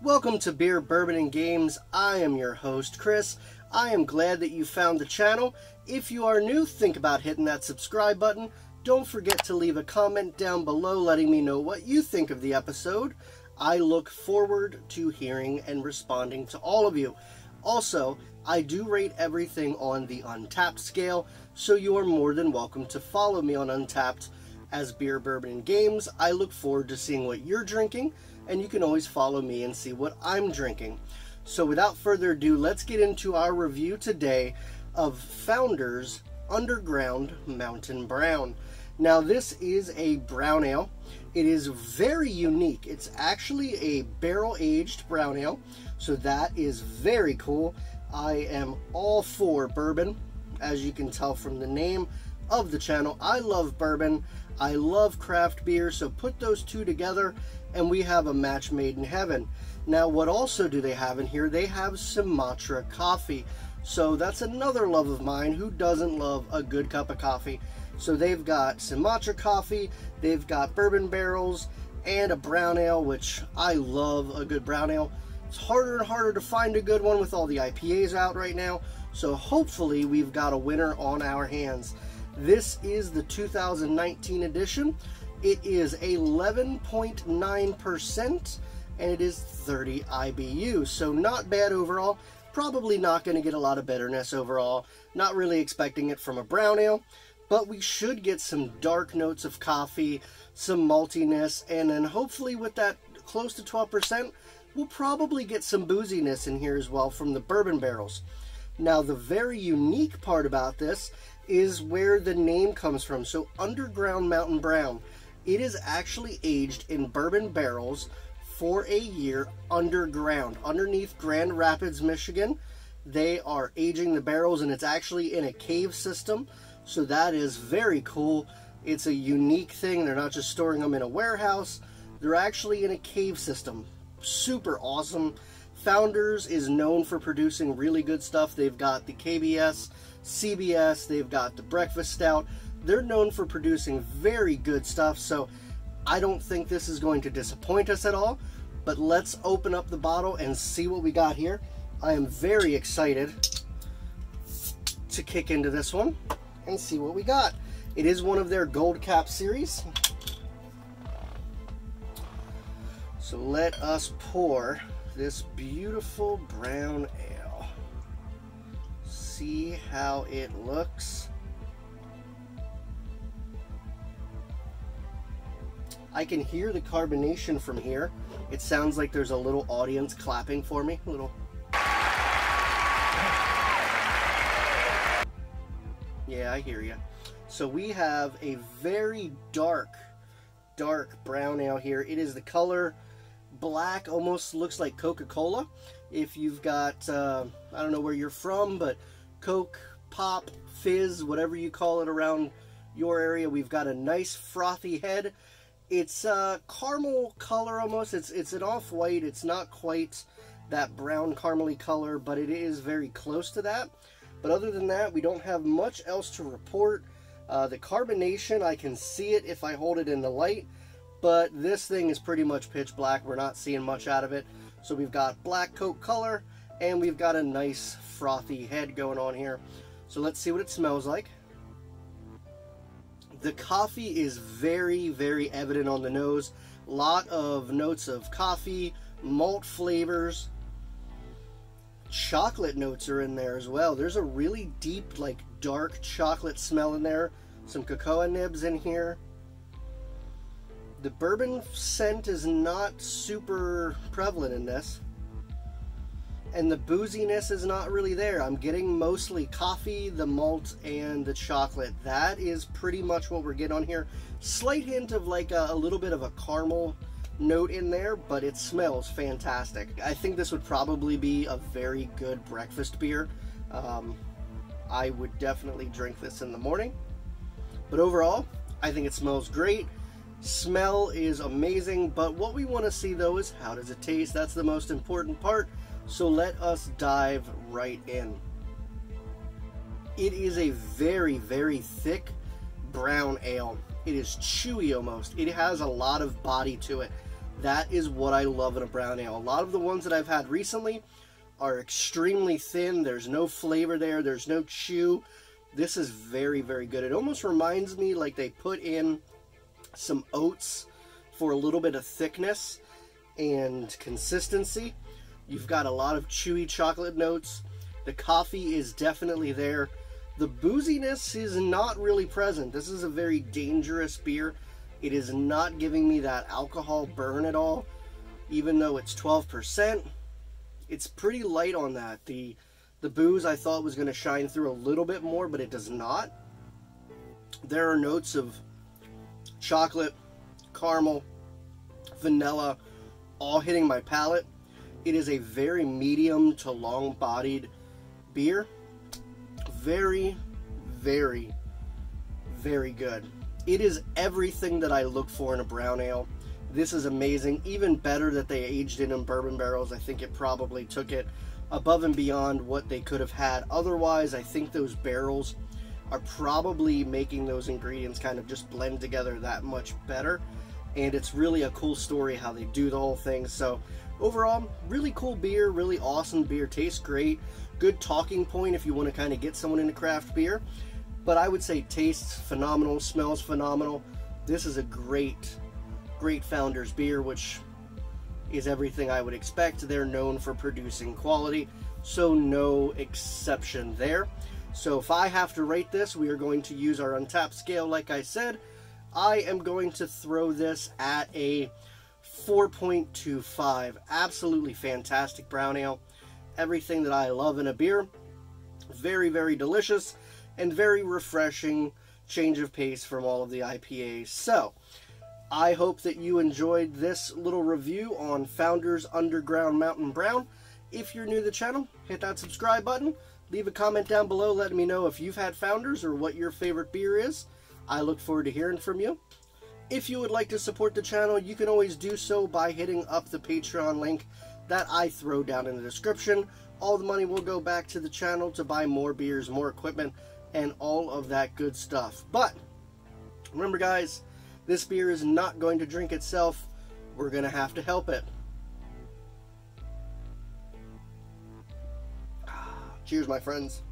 Welcome to Beer, Bourbon, and Games. I am your host, Chris. I am glad that you found the channel. If you are new, think about hitting that subscribe button. Don't forget to leave a comment down below letting me know what you think of the episode. I look forward to hearing and responding to all of you. Also, I do rate everything on the Untapped scale, so you are more than welcome to follow me on Untapped as Beer, Bourbon, and Games. I look forward to seeing what you're drinking, and you can always follow me and see what I'm drinking. So without further ado, let's get into our review today of Founders Underground Mountain Brown. Now this is a brown ale. It is very unique. It's actually a barrel-aged brown ale, so that is very cool. I am all for bourbon, as you can tell from the name of the channel. I love bourbon. I love craft beer, so put those two together and we have a match made in heaven. Now, what also do they have in here? They have Sumatra coffee. So that's another love of mine. Who doesn't love a good cup of coffee? So they've got Sumatra coffee, they've got bourbon barrels, and a brown ale, which I love a good brown ale. It's harder and harder to find a good one with all the IPAs out right now. So hopefully we've got a winner on our hands. This is the 2019 edition. It is 11.9% and it is 30 IBU. So not bad overall. Probably not going to get a lot of bitterness overall. Not really expecting it from a brown ale. But we should get some dark notes of coffee, some maltiness, and then hopefully with that close to 12%, we'll probably get some booziness in here as well from the bourbon barrels. Now, the very unique part about this is where the name comes from. So, Underground Mountain Brown. It is actually aged in bourbon barrels for a year underground, underneath Grand Rapids, Michigan. They are aging the barrels, and it's actually in a cave system. So that is very cool. It's a unique thing. They're not just storing them in a warehouse. They're actually in a cave system. Super awesome. Founders is known for producing really good stuff. They've got the KBS, CBS, they've got the Breakfast Stout. They're known for producing very good stuff, so I don't think this is going to disappoint us at all. But let's open up the bottle and see what we got here. I am very excited to kick into this one and see what we got. It is one of their Gold Cap series. So let us pour this beautiful brown ale. See how it looks. I can hear the carbonation from here. It sounds like there's a little audience clapping for me. A little. Yeah, I hear you. So we have a very dark brown ale here. It is the color black, almost looks like Coca-Cola. If you've got, I don't know where you're from, but Coke, Pop, Fizz, whatever you call it around your area, we've got a nice frothy head. It's a caramel color almost. It's an off-white. It's not quite that brown caramely color, but it is very close to that. But other than that, we don't have much else to report. The carbonation, I can see it if I hold it in the light, but this thing is pretty much pitch black. We're not seeing much out of it. So we've got black Coke color, and we've got a nice frothy head going on here. So let's see what it smells like. The coffee is very, very evident on the nose. A lot of notes of coffee, malt flavors. Chocolate notes are in there as well. There's a really deep, like, dark chocolate smell in there. Some cocoa nibs in here. The bourbon scent is not super prevalent in this. And the booziness is not really there. I'm getting mostly coffee, the malt, and the chocolate. That is pretty much what we're getting on here. Slight hint of like a little bit of a caramel note in there, but it smells fantastic. I think this would probably be a very good breakfast beer. I would definitely drink this in the morning. But overall, I think it smells great. Smell is amazing, but what we want to see though is how does it taste? That's the most important part. So let us dive right in. It is a very, very thick brown ale. It is chewy almost. It has a lot of body to it. That is what I love in a brown ale. A lot of the ones that I've had recently are extremely thin. There's no flavor there. There's no chew. This is very, very good. It almost reminds me like they put in some oats for a little bit of thickness and consistency. You've got a lot of chewy chocolate notes. The coffee is definitely there. The booziness is not really present. This is a very dangerous beer. It is not giving me that alcohol burn at all. Even though it's 12%, it's pretty light on that. The booze I thought was going to shine through a little bit more, but it does not. There are notes of chocolate, caramel, vanilla, all hitting my palate. It is a very medium to long-bodied beer. Very, very, very good. It is everything that I look for in a brown ale. This is amazing. Even better that they aged it in bourbon barrels. I think it probably took it above and beyond what they could have had. Otherwise, I think those barrels are probably making those ingredients kind of just blend together that much better. And it's really a cool story how they do the whole thing. So overall, really cool beer, really awesome beer. Tastes great. Good talking point if you want to kind of get someone into craft beer. But I would say tastes phenomenal, smells phenomenal. This is a great, great Founders beer, which is everything I would expect. They're known for producing quality, so no exception there. So if I have to rate this, we are going to use our Untapped scale like I said. I am going to throw this at a 4.25. Absolutely fantastic brown ale. Everything that I love in a beer. Very, very delicious and very refreshing change of pace from all of the IPAs. So I hope that you enjoyed this little review on Founders Underground Mountain Brown. If you're new to the channel, hit that subscribe button. Leave a comment down below letting me know if you've had Founders or what your favorite beer is. I look forward to hearing from you. If you would like to support the channel, you can always do so by hitting up the Patreon link that I throw down in the description. All the money will go back to the channel to buy more beers, more equipment, and all of that good stuff. But remember guys, this beer is not going to drink itself. We're going to have to help it. Cheers, my friends.